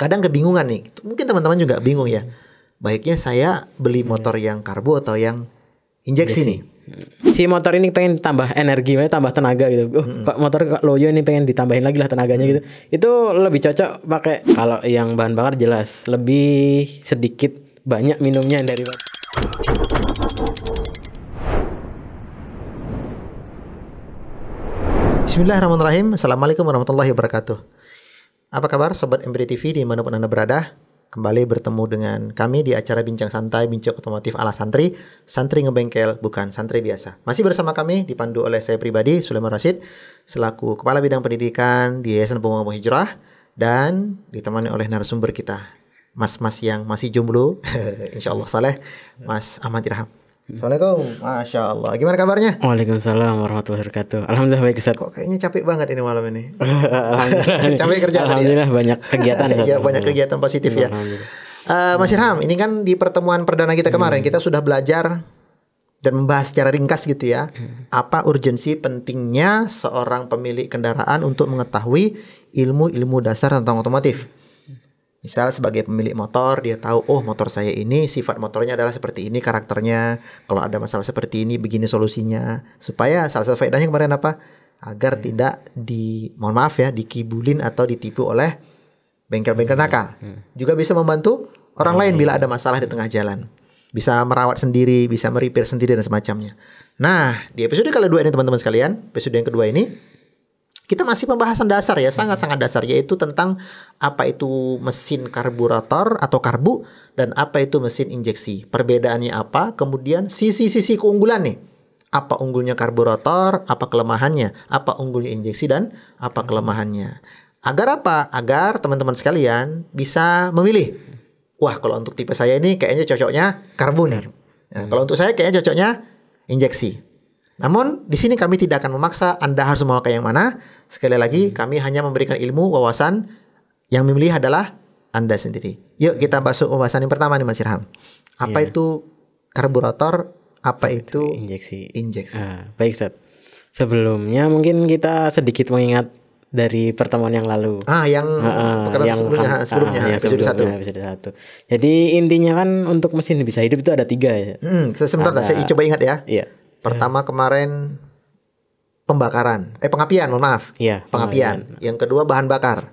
kadang kebingungan nih. Mungkin teman-teman juga bingung ya. Baiknya saya beli motor yang karbo atau yang injeksi nih. Si motor ini pengen tambah energi, tambah tenaga gitu. Kok motor loyo ini pengen ditambahin lagi lah tenaganya gitu. Itu lebih cocok pakai, kalau yang bahan bakar jelas lebih sedikit banyak minumnya dari. Bismillahirrahmanirrahim. Assalamualaikum warahmatullahi wabarakatuh. Apa kabar Sobat MBD TV dimanapun Anda berada? Kembali bertemu dengan kami di acara Bincang Santai, Bincang Otomotif ala Santri. Santri ngebengkel, bukan santri biasa. Masih bersama kami, dipandu oleh saya pribadi, Sulaiman Rashid, selaku Kepala Bidang Pendidikan di Yayasan Pemuda Hijrah. Dan ditemani oleh narasumber kita, mas-mas yang masih jomblo, insya Allah saleh, Mas Ahmad Irham. Assalamualaikum. Masya Allah. Gimana kabarnya? Waalaikumsalam warahmatullahi wabarakatuh. Alhamdulillah baik Ustaz. Kok kayaknya capek banget ini malam ini? Alhamdulillah. Capek kerja. Alhamdulillah ya? Banyak kegiatan. Ya, banyak kegiatan positif ya. Mas Irham, ini kan di pertemuan perdana kita kemarin kita sudah belajar dan membahas secara ringkas gitu ya. Apa urgensi pentingnya seorang pemilik kendaraan untuk mengetahui ilmu-ilmu dasar tentang otomotif. Misal sebagai pemilik motor, dia tahu, oh motor saya ini sifat motornya adalah seperti ini karakternya. Kalau ada masalah seperti ini, begini solusinya. Supaya salah satu faedahnya kemarin apa? Agar tidak mohon maaf ya, dikibulin atau ditipu oleh bengkel-bengkel nakal. Juga bisa membantu orang lain bila ada masalah di tengah jalan. Bisa merawat sendiri, bisa meripir sendiri dan semacamnya. Nah, di episode kedua ini teman-teman sekalian, episode yang kedua ini, kita masih pembahasan dasar ya, sangat-sangat dasar, yaitu tentang apa itu mesin karburator atau karbu dan apa itu mesin injeksi. Perbedaannya apa, kemudian sisi-sisi keunggulan nih. Apa unggulnya karburator, apa kelemahannya, apa unggulnya injeksi dan apa kelemahannya. Agar apa? Agar teman-teman sekalian bisa memilih. Wah, kalau untuk tipe saya ini kayaknya cocoknya karbu nih. Nah, kalau untuk saya kayaknya cocoknya injeksi. Namun di sini kami tidak akan memaksa Anda harus memakai yang mana. Sekali lagi kami hanya memberikan ilmu, wawasan. Yang memilih adalah Anda sendiri. Yuk kita masuk pembahasan yang pertama nih Mas Irham. Apa itu karburator? Apa itu injeksi? Baik Ustaz. Sebelumnya mungkin kita sedikit mengingat dari pertemuan yang lalu. Yang sebelumnya episode 1. Jadi intinya kan untuk mesin bisa hidup itu ada 3 ya. Sebentar saya coba ingat ya. Iya. Pertama kemarin pengapian, mohon maaf. Iya, pengapian. Yang kedua bahan bakar.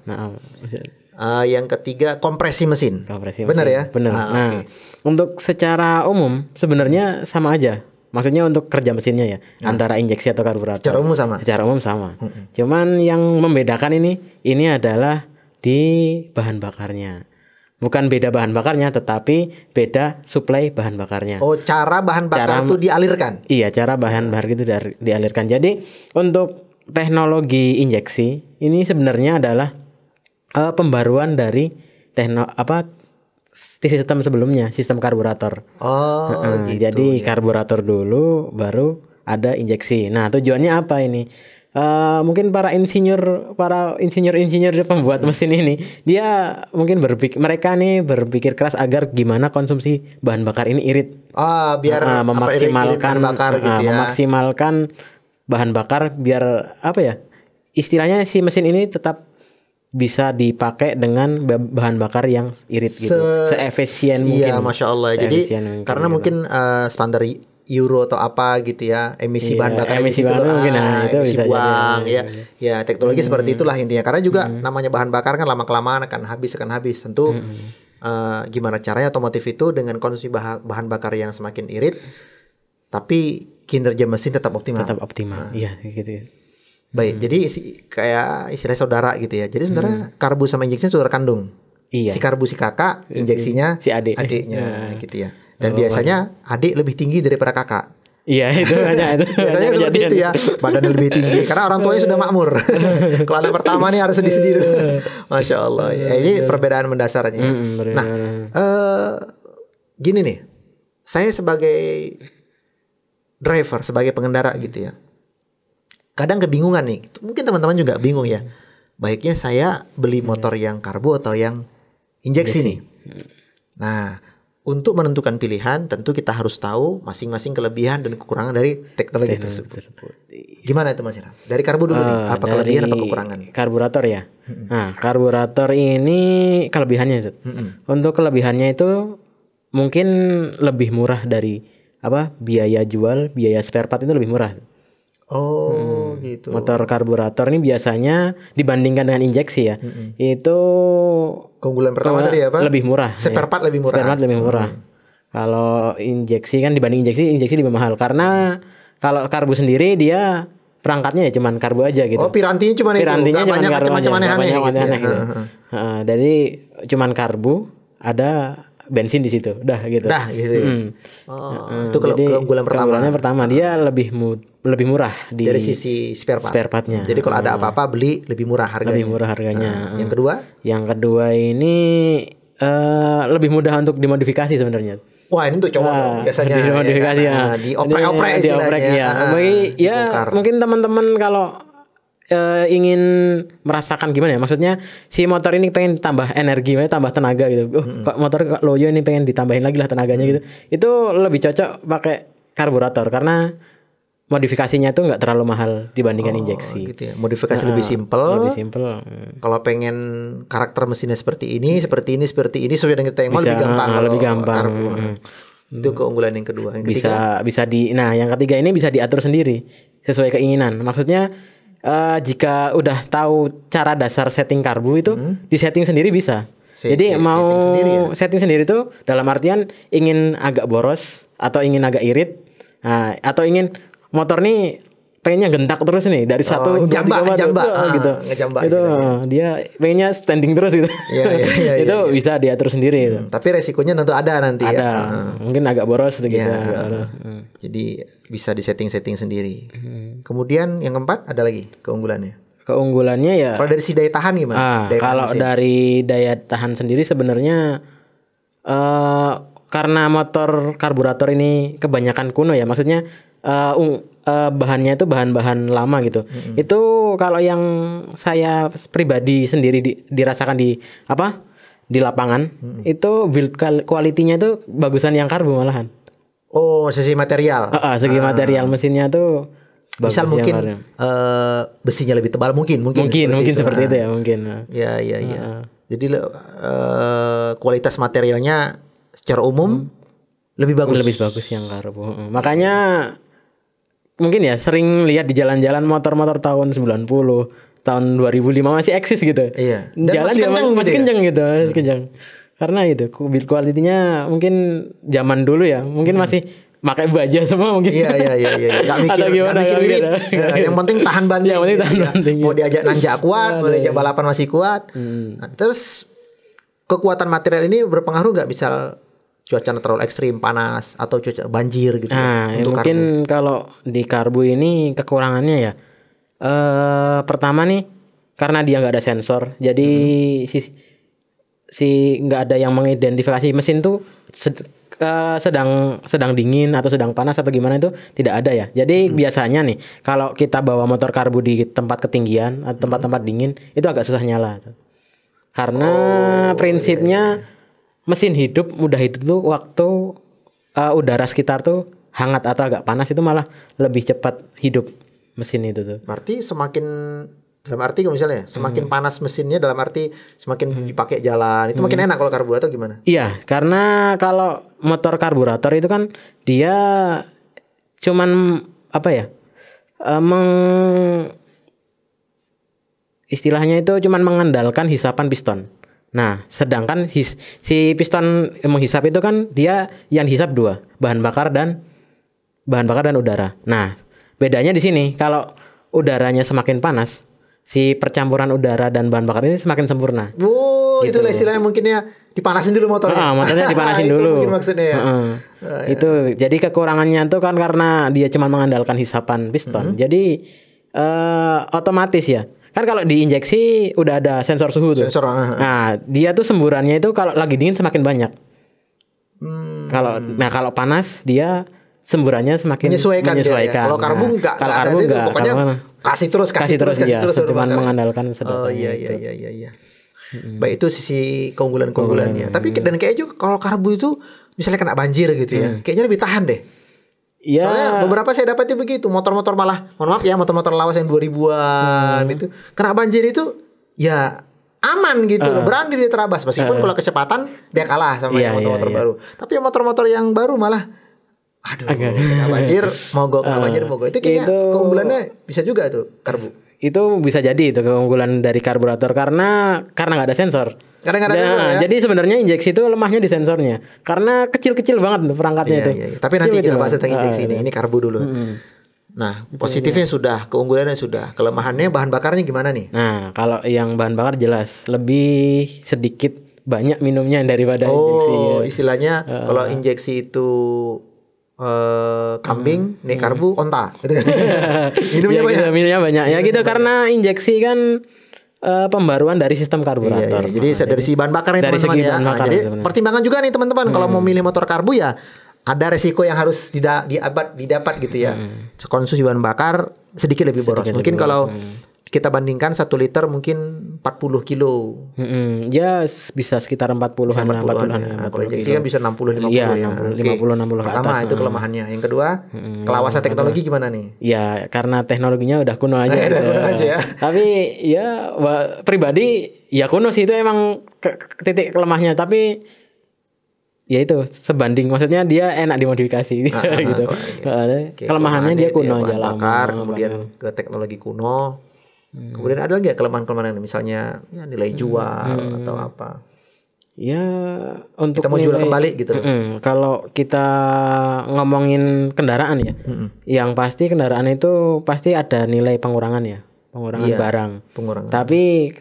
Yang ketiga kompresi mesin. Benar ya? Benar. Okay. Untuk secara umum sebenarnya sama aja. Maksudnya untuk kerja mesinnya ya, antara injeksi atau karburator. Secara umum sama. Cuman yang membedakan ini adalah di bahan bakarnya. Bukan beda bahan bakarnya, tetapi beda suplai bahan bakarnya. Oh, cara bahan bakar itu dialirkan? Iya, cara bahan bakar itu dialirkan. Jadi untuk teknologi injeksi ini sebenarnya adalah pembaruan dari sistem sebelumnya, sistem karburator. Gitu. Jadi karburator dulu, baru ada injeksi. Nah, tujuannya apa ini? Mungkin para insinyur pembuat mesin ini, dia mungkin berpikir keras agar gimana konsumsi bahan bakar ini irit. Biar memaksimalkan bahan bakar gitu ya. Memaksimalkan bahan bakar biar istilahnya si mesin ini tetap bisa dipakai dengan bahan bakar yang irit gitu. Seefisien mungkin. Iya, Masya Allah. Jadi karena mungkin standar Euro atau apa gitu ya, emisi bahan bakar emisi bahan mungkin itu emisi bisa buang jadi, ya teknologi seperti itulah intinya. Karena juga namanya bahan bakar kan lama kelamaan akan habis tentu. Gimana caranya otomotif itu dengan konsumsi bahan bakar yang semakin irit tapi kinerja mesin tetap optimal. Iya gitu ya. Baik, jadi kayak istilah saudara gitu ya. Jadi sebenarnya karbu sama injeksi saudara kandung. Iya. Si karbu si kakak, injeksinya si adiknya gitu ya. Dan biasanya adik lebih tinggi daripada kakak. Iya, itu hanya itu. Biasanya seperti itu ya. Badannya lebih tinggi karena orang tuanya sudah makmur. Kalau anak pertama nih harus sedih-sedih dulu. Masya Allah. Ya, ini perbedaan mendasarnya. Nah, gini nih. Saya sebagai driver, sebagai pengendara gitu ya. Kadang kebingungan nih. Mungkin teman-teman juga bingung ya. Baiknya saya beli motor yang karbo atau yang injeksi nih. Nah, untuk menentukan pilihan tentu kita harus tahu masing-masing kelebihan dan kekurangan dari teknologi tersebut. Gimana itu Mas Iram? Dari karbu dulu nih, apa kelebihan apa kekurangan? Karburator ya. Nah, karburator ini kelebihannya itu. Untuk kelebihannya itu mungkin lebih murah dari biaya jual, biaya spare part itu lebih murah. Oh, gitu. Motor karburator ini biasanya dibandingkan dengan injeksi ya. Itu keunggulan pertama tadi apa? Lebih murah. Spare part lebih murah. Spare part lebih murah. Kalau injeksi kan dibanding injeksi lebih mahal karena kalau karbu sendiri dia perangkatnya ya cuman karbu aja gitu. Oh, pirantinya cuman itu. Pirantinya Gak banyak macam-macam aneh-aneh gitu. Jadi cuman karbu, ada bensin di situ, udah gitu. Itu keunggulan pertama. Keunggulannya pertama dia lebih murah dari sisi spare partnya. Jadi kalau ada apa-apa beli lebih murah harganya. Lebih murah harganya. Yang kedua? Yang kedua ini lebih mudah untuk dimodifikasi sebenarnya. Wah, ini tuh cowok biasanya dimodifikasi ya. Dioprek-oprek istilahnya. Mungkin teman-teman kalau ingin merasakan gimana ya, maksudnya si motor ini pengen tambah energi, tambah tenaga gitu. Kok motor Loyo ini pengen ditambahin lagi lah tenaganya gitu. Itu lebih cocok pakai karburator karena modifikasinya tuh nggak terlalu mahal dibandingkan injeksi. Gitu ya. Modifikasi lebih simpel. Kalau pengen karakter mesinnya seperti ini sesuai dengan kita yang mau lebih gampang. Lebih gampang. Itu keunggulan yang kedua. Yang ketiga? Yang ketiga ini bisa diatur sendiri sesuai keinginan. Maksudnya jika udah tahu cara dasar setting karbu itu di setting sendiri bisa. Jadi mau setting sendiri tuh dalam artian ingin agak boros atau ingin agak irit, atau ingin motor nih pengennya gentak terus nih dari satu jambak gitu. Itu dia pengennya standing terus gitu. Itu bisa diatur sendiri. Tapi resikonya tentu ada nanti. Mungkin agak boros gitu. Jadi bisa di setting sendiri. Kemudian yang keempat ada lagi keunggulannya. Keunggulannya ya. Kalau dari si daya tahan gimana? Kalau dari daya tahan sendiri sebenarnya karena motor karburator ini kebanyakan kuno ya, maksudnya bahannya itu bahan-bahan lama gitu. Itu kalau yang saya pribadi sendiri dirasakan di lapangan, itu build quality-nya itu bagusan yang karbu malahan. Oh, segi material. Segi material mesinnya tuh misal mungkin besinya lebih tebal mungkin seperti itu ya mungkin. Ya. Jadi kualitas materialnya secara umum lebih bagus yang karbu. Makanya mungkin ya sering lihat di jalan-jalan motor-motor tahun 90, tahun 2005 masih eksis gitu. Iya. Dan jalan masih kenceng gitu. Masih kenceng. Karena itu build quality-nya mungkin zaman dulu ya, mungkin masih pakai baja semua mungkin. Iya. Gak mikir irit. Yang penting tahan banting. Mau diajak nanjak kuat, mau diajak balapan masih kuat. Nah, terus kekuatan material ini berpengaruh nggak misal cuaca terlalu ekstrim, panas atau cuaca banjir gitu? Mungkin kalau di karbu ini kekurangannya ya. Pertama nih karena dia nggak ada sensor, jadi si nggak ada yang mengidentifikasi mesin tuh sedang dingin atau sedang panas atau gimana itu tidak ada ya. Jadi biasanya nih kalau kita bawa motor karbu di tempat ketinggian atau tempat-tempat dingin itu agak susah nyala. Karena prinsipnya mesin mudah hidup tuh waktu udara sekitar tuh hangat atau agak panas itu malah lebih cepat hidup mesin itu tuh. Berarti dalam arti kalau misalnya semakin panas mesinnya, dalam arti semakin dipakai jalan itu makin enak kalau karbu atau gimana? Iya, karena kalau motor karburator itu kan dia cuman istilahnya itu cuman mengandalkan hisapan piston. Nah, sedangkan si piston menghisap itu kan dia yang dihisap dua, bahan bakar dan udara. Nah, bedanya di sini kalau udaranya semakin panas, si percampuran udara dan bahan bakar ini semakin sempurna. Gitu. Itulah istilahnya mungkin ya dipanasin dulu motornya. Motornya dipanasin dulu. Itu mungkin maksudnya ya. Itu jadi kekurangannya tuh kan karena dia cuma mengandalkan hisapan piston. Jadi otomatis ya. Kan kalau diinjeksi udah ada sensor suhu tuh. Nah, dia tuh semburannya itu kalau lagi dingin semakin banyak. Kalau panas dia semburannya semakin menyesuaikan. Kalau karbu enggak. Kalau karbu enggak. Pokoknya kasih terus. Cuma mengandalkan sedotan. Iya. Baik, itu sisi keunggulan-keunggulannya. Tapi dan kayaknya juga kalau karbu itu misalnya kena banjir gitu ya, kayaknya lebih tahan deh. Ya. Soalnya beberapa saya dapatnya begitu, motor-motor malah, mohon maaf ya, motor-motor lawas yang 2000-an itu kena banjir itu ya aman gitu loh, berani dia terabas meskipun kalau kecepatan dia kalah sama yang motor-motor baru. Tapi yang motor-motor yang baru malah kena banjir mogok, itu kayaknya keunggulannya bisa juga tuh karbu. Itu bisa jadi itu keunggulan dari karburator karena nggak ada sensor. Karena nggak ada sensor ya. Jadi sebenarnya injeksi itu lemahnya di sensornya karena kecil-kecil banget tuh perangkatnya itu. Iya. Tapi nanti kita bahas tentang injeksi ini karbu dulu. Nah, positifnya sudah, keunggulannya sudah, kelemahannya bahan bakarnya gimana nih? Nah, kalau yang bahan bakar jelas lebih sedikit banyak minumnya daripada injeksi. Oh, istilahnya kalau injeksi itu kambing, nih karbu onta. Minumnya banyak. Gitu, minumnya banyak. Ya gitu karena injeksi kan pembaruan dari sistem karburator. Jadi dari si bahan bakar dari teman-teman segi ya. bahan bakar, Jadi sebenarnya. pertimbangan juga nih teman-teman kalau mau milih motor karbu ya ada resiko yang harus didapat gitu ya. Konsumsi bahan bakar sedikit lebih boros. Mungkin kalau kita bandingkan 1 liter mungkin 40 kilo. Ya bisa sekitar 40-an. Kalau injeksi kan bisa 60-50 ya. 50-60 Pertama itu kelemahannya. Yang kedua, kelawasan teknologi gimana nih? Ya karena teknologinya udah kuno aja. Kuno aja ya. Tapi ya pribadi ya kuno sih itu emang titik lemahnya. Tapi ya itu sebanding, maksudnya dia enak dimodifikasi gitu. Kelemahannya dia kuno aja lama. Kemudian ke teknologi kuno. Kemudian ada lagi ya kelemahan-kelemahan misalnya ya nilai jual atau apa? Ya untuk kita mau jual kembali gitu. Kalau kita ngomongin kendaraan ya, yang pasti kendaraan itu pasti ada nilai pengurangan ya, pengurangan barang. Tapi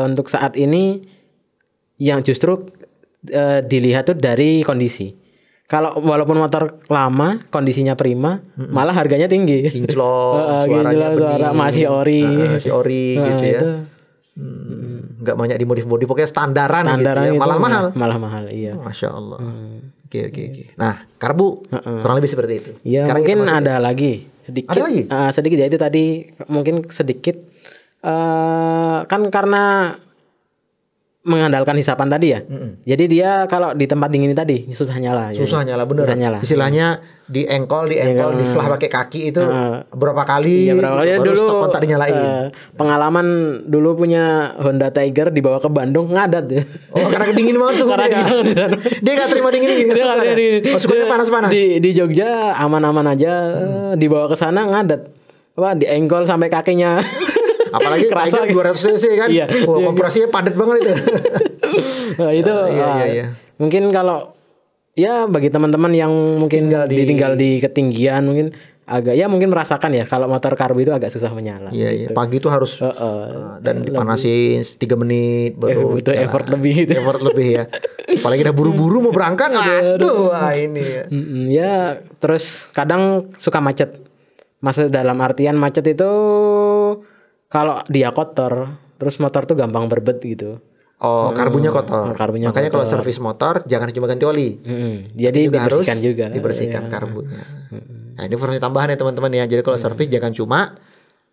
untuk saat ini yang justru dilihat tuh dari kondisi. Kalau walaupun motor lama kondisinya prima, malah harganya tinggi. Kinclong, suara masih ori, gitu ya. Nggak banyak dimodif-modif, pokoknya standaran gitu ya. Malah mahal. Malah mahal, iya. Masya Allah. Oke. Nah, karbu kurang lebih seperti itu. Ya, sekarang mungkin ada lagi sedikit. Ada lagi? Sedikit ya itu tadi mungkin sedikit. Kan karena mengandalkan hisapan tadi ya. Jadi dia kalau di tempat dingin tadi susah nyala. Susah nyala bener. Istilahnya di engkol diselah pakai kaki itu berapa kali? Baru dulu, stop kontak dinyalain. Pengalaman dulu punya Honda Tiger dibawa ke Bandung ngadat ya. Oh karena dingin banget suhu dia. Dia nggak terima dingin. Sukanya panas-panas. Di Jogja aman-aman aja. Dibawa ke sana ngadat. Di engkol sampai kakinya. Apalagi Tiger 200 cc kan. Kompresinya padat banget itu. Nah, itu mungkin kalau ya bagi teman-teman yang mungkin ditinggal di ketinggian mungkin mungkin merasakan ya kalau motor karbu itu agak susah menyala. Iya. Pagi itu harus dan dipanasin 3 menit baru itu effort lebih gitu. Effort lebih ya. Apalagi udah buru-buru mau berangkat. Aduh, ini ya. Ya, terus kadang suka macet. Maksud dalam artian macet itu kalau dia kotor, terus motor tuh gampang berbet gitu. Oh, karbunya kotor. Makanya kalau servis motor jangan cuma ganti oli. Jadi dibersihkan juga. Dibersihkan karbunya. Nah, ini informasi tambahan ya teman-teman ya. Jadi kalau servis jangan cuma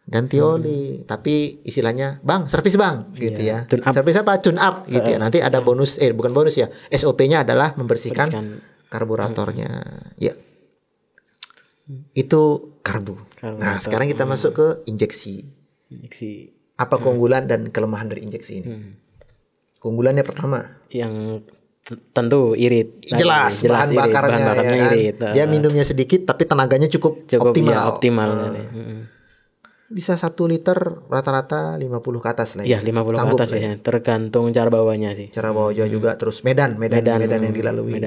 ganti oli, tapi istilahnya, "Bang, servis Bang." gitu ya. Servis apa? Tune up gitu ya. Nanti ada bonus bukan bonus ya. SOP-nya adalah membersihkan karburatornya. Ya. Itu karbu. Nah, sekarang kita masuk ke injeksi. Apa keunggulan dan kelemahan dari injeksi ini? Keunggulannya pertama, yang tentu irit. Jelas bahan bakarnya ya kan? irit. Dia minumnya sedikit tapi tenaganya cukup optimal. Bisa 1 liter rata-rata 50 ke atas lah ya. 50 ke atas ya. Tergantung cara bawanya sih. Cara bawa juga terus medan yang dilalui.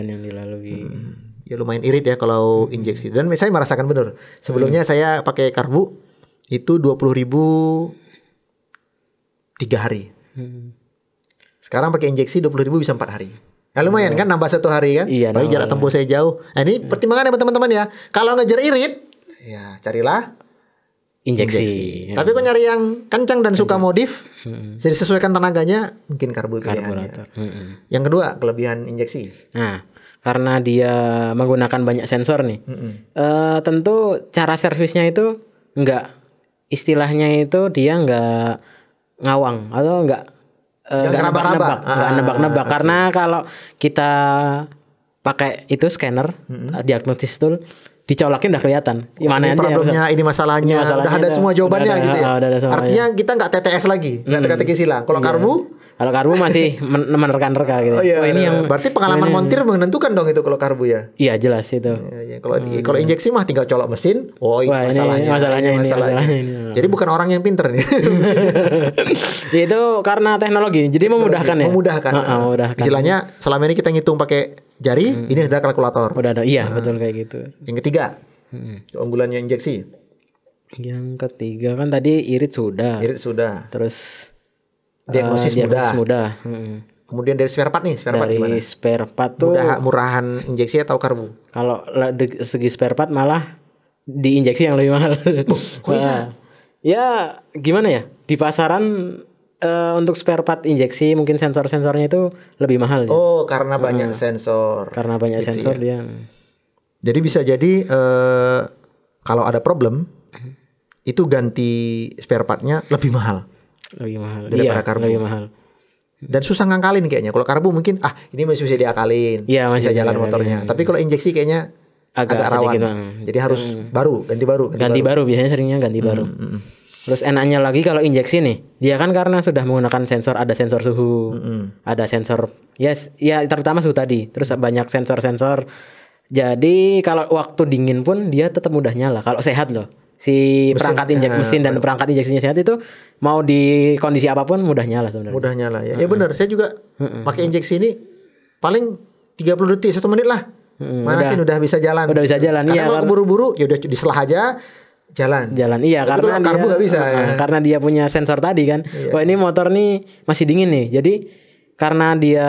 Ya lumayan irit ya kalau injeksi. Dan saya merasakan benar. Sebelumnya saya pakai karbu itu 20.000 3 hari. Sekarang pakai injeksi 20.000 bisa 4 hari. Ya lumayan kan, nambah 1 hari kan. Tapi jarak tempuh saya jauh. Nah ini pertimbangannya teman-teman ya. Kalau ngejar irit, ya carilah injeksi. Tapi kalau nyari yang kencang dan suka modif, jadi sesuaikan tenaganya, mungkin karbu pilihannya. Yang kedua, kelebihan injeksi. Nah, karena dia menggunakan banyak sensor nih. Tentu cara servisnya itu istilahnya itu dia nggak ngawang atau nggak nebak-nebak karena kalau kita pakai itu scanner, diagnosis tool, dicolokin udah kelihatan. Gimana ini aja problemnya, ini masalahnya, udah ada semua jawabannya gitu ya. Artinya kita nggak TTS lagi, nggak teka-teki silang. Kalau karbu masih menerka-nerka gitu. Oh iya, ini yang berarti pengalaman montir menentukan dong itu kalau karbu ya. Iya jelas itu. Ya. Kalau injeksi mah tinggal colok mesin. Oh itu masalahnya. Ini. Jadi bukan orang yang pinter nih. Itu karena teknologi, jadi memudahkan ya. Memudahkan. Istilahnya selama ini kita ngitung pakai jari, ini ada kalkulator. Udah ada, iya betul kayak gitu. Yang ketiga, keunggulannya injeksi. Yang ketiga kan tadi irit sudah. Terus diagnosis mudah. Kemudian dari spare part nih, dari spare part tuh murahan injeksi atau karbu? Kalau dari segi spare part malah di injeksi yang lebih mahal. Kok bisa? Ya gimana ya? Di pasaran untuk spare part injeksi mungkin sensor-sensornya itu lebih mahal. Oh, karena banyak sensor. Karena banyak gitu sensor dia. Jadi bisa jadi kalau ada problem itu ganti spare partnya lebih mahal. Daripada karbu. Lebih mahal. Dan susah ngakalin kayaknya. Kalau karbu mungkin ini masih bisa diakalin. Iya, bisa jalan motornya. Tapi kalau injeksi kayaknya agak rawan. Jadi harus ganti baru. Biasanya seringnya ganti baru. Terus enaknya lagi kalau injeksi nih, dia kan karena sudah menggunakan sensor, ada sensor suhu, ada sensor ya terutama suhu tadi. Terus banyak sensor-sensor. Jadi kalau waktu dingin pun dia tetap mudah nyala. Kalau sehat loh. Si perangkat mesin dan perangkat injeksinya sehat itu mau di kondisi apapun mudah nyala sebenarnya. Mudah nyala ya. Ya benar, saya juga pakai injeksi ini paling 30 detik 1 menit lah. Manasin udah bisa jalan. Udah bisa jalan. Karena kalau buru-buru ya udah diselah aja jalan. Iya. Tapi karena karbu nggak bisa. Karena dia punya sensor tadi kan. Iya. Wah ini motor nih masih dingin nih. Jadi karena dia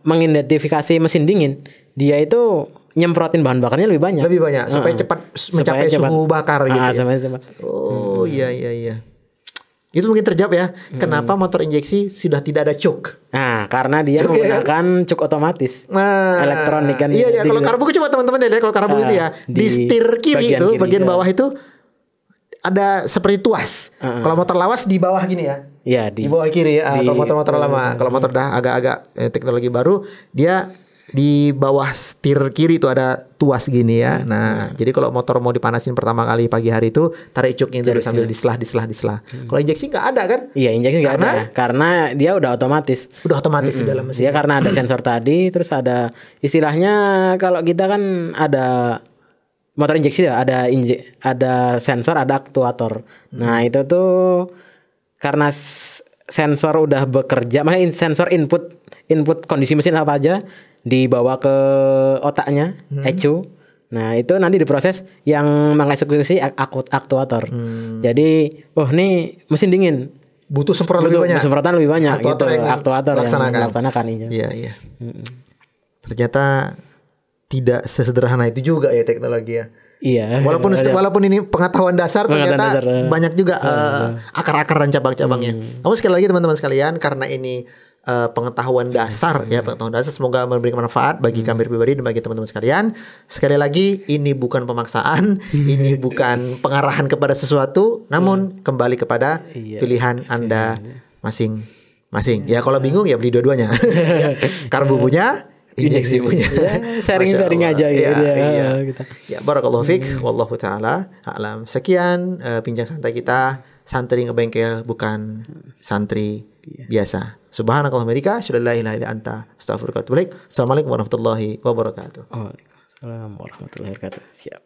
mengidentifikasi mesin dingin, dia itu nyemprotin bahan bakarnya lebih banyak supaya cepat mencapai suhu bakar gitu. Cepat. Oh iya. Itu mungkin terjawab ya. Kenapa motor injeksi sudah tidak ada cuk? Nah, karena dia menggunakan cuk otomatis. Elektronik kan. Iya. Kalau karbu coba teman-teman lihat kalau karbu itu ya di setir kiri itu bagian bawah itu ada seperti tuas. Kalau motor lawas di bawah gini ya. Iya, di bawah kiri ya. Kalau motor lama, kalau motor dah agak-agak teknologi baru dia di bawah setir kiri itu ada tuas gini ya. Nah, jadi kalau motor mau dipanasin pertama kali pagi hari itu tarik cuknya dulu sambil diselah. Kalau injeksi nggak ada kan? Iya, injeksi nggak ada. Karena dia udah otomatis. Di dalam mesin. Dia karena ada sensor tadi, terus ada istilahnya kalau kita kan ada motor injeksi ya, ada sensor, ada aktuator. Nah, itu tuh karena sensor udah bekerja, makanya sensor input kondisi mesin apa aja dibawa ke otaknya, ECU. Nah, itu nanti diproses yang mengeksekusi aktuator. Jadi, nih mesin dingin. Butuh semprotan lebih banyak. Aktuator yang melaksanakan ini. Iya. Ternyata tidak sesederhana itu juga ya teknologi ya. Iya. Walaupun ini pengetahuan dasar ternyata banyak juga akar-akar dan cabang-cabangnya. Namun sekali lagi teman-teman sekalian, karena ini pengetahuan dasar semoga memberikan manfaat bagi kami pribadi dan bagi teman-teman sekalian. Sekali lagi ini bukan pemaksaan, ini bukan pengarahan kepada sesuatu, namun kembali kepada pilihan Anda masing-masing. Ya kalau bingung ya beli dua-duanya. Karbu punya, injeksi punya. Sharing aja gitu ya. Barakallahu fiik, wallahu taala a'lam. Sekian bincang santai kita. Santri ngebengkel bukan santri biasa. Subhanakallahumma wa bihamdika, asyhadu an la ilaha illa anta, astaghfiruka wa atubu ilaik. Assalamualaikum warahmatullahi wabarakatuh. Waalaikumsalam warahmatullahi wabarakatuh. Siap.